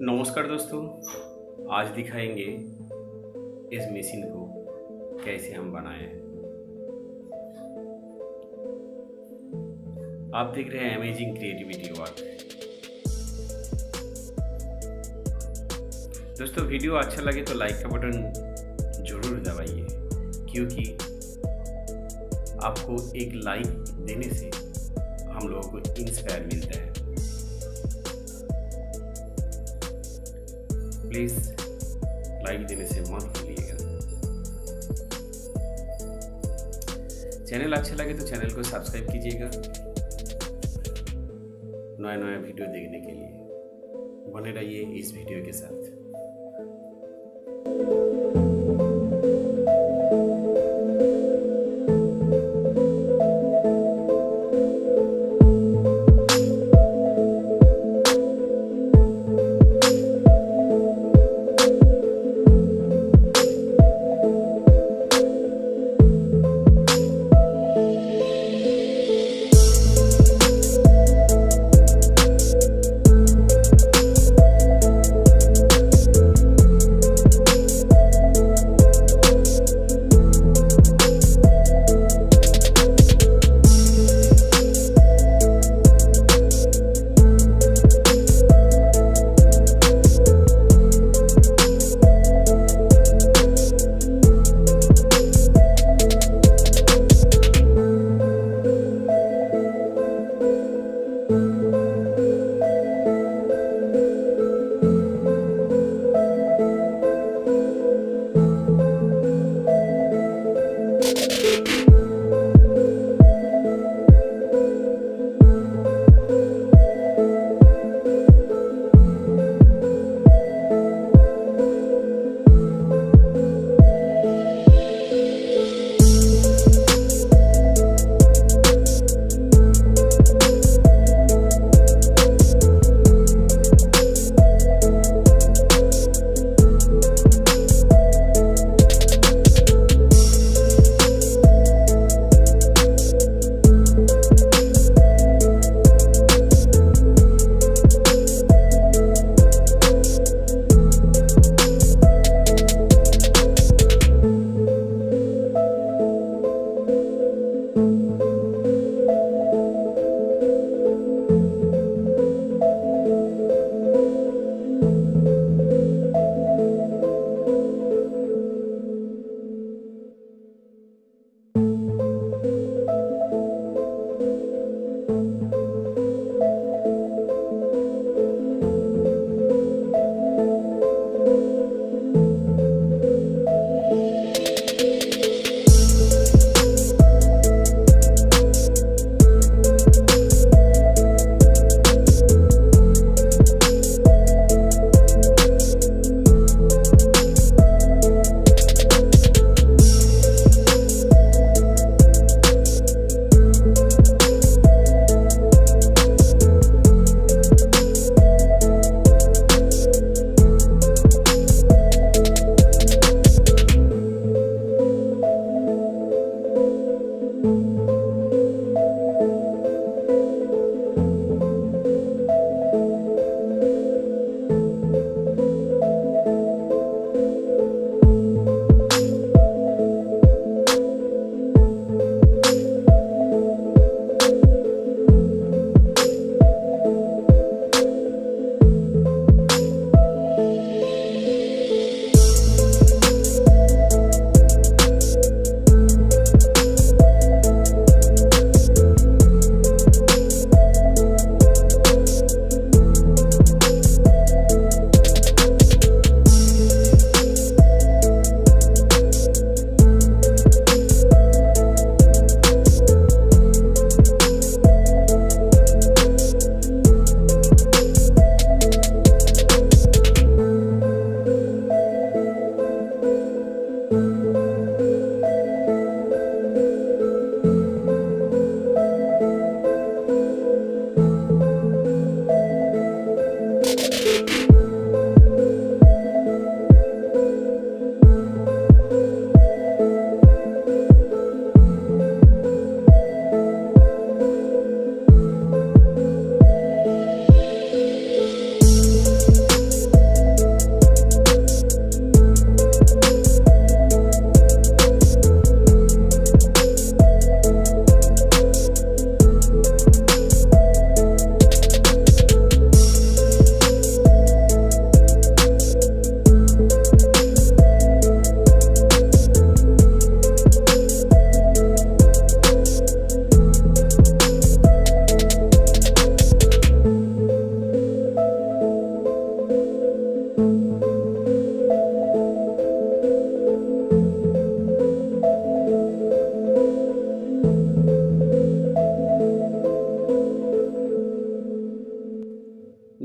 नमस्कार दोस्तों, आज दिखाएंगे इस मशीन को कैसे हम बनाएं। आप देख रहे हैं अमेजिंग क्रिएटिविटी वर्क। दोस्तों, वीडियो अच्छा लगे तो लाइक का बटन जरूर दबाइए, क्योंकि आपको एक लाइक देने से हम लोगों को इंस्पायर मिलता है। प्लीज़ लाइक देने से मत भूलिएगा। चैनल अच्छा लगे तो चैनल को सब्सक्राइब कीजिएगा नया वीडियो देखने के लिए। बने रहिए इस वीडियो के साथ।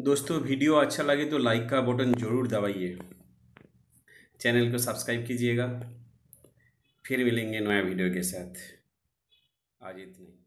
दोस्तों वीडियो अच्छा लगे तो लाइक का बटन ज़रूर दबाइए, चैनल को सब्सक्राइब कीजिएगा। फिर मिलेंगे नया वीडियो के साथ। आज इतना ही।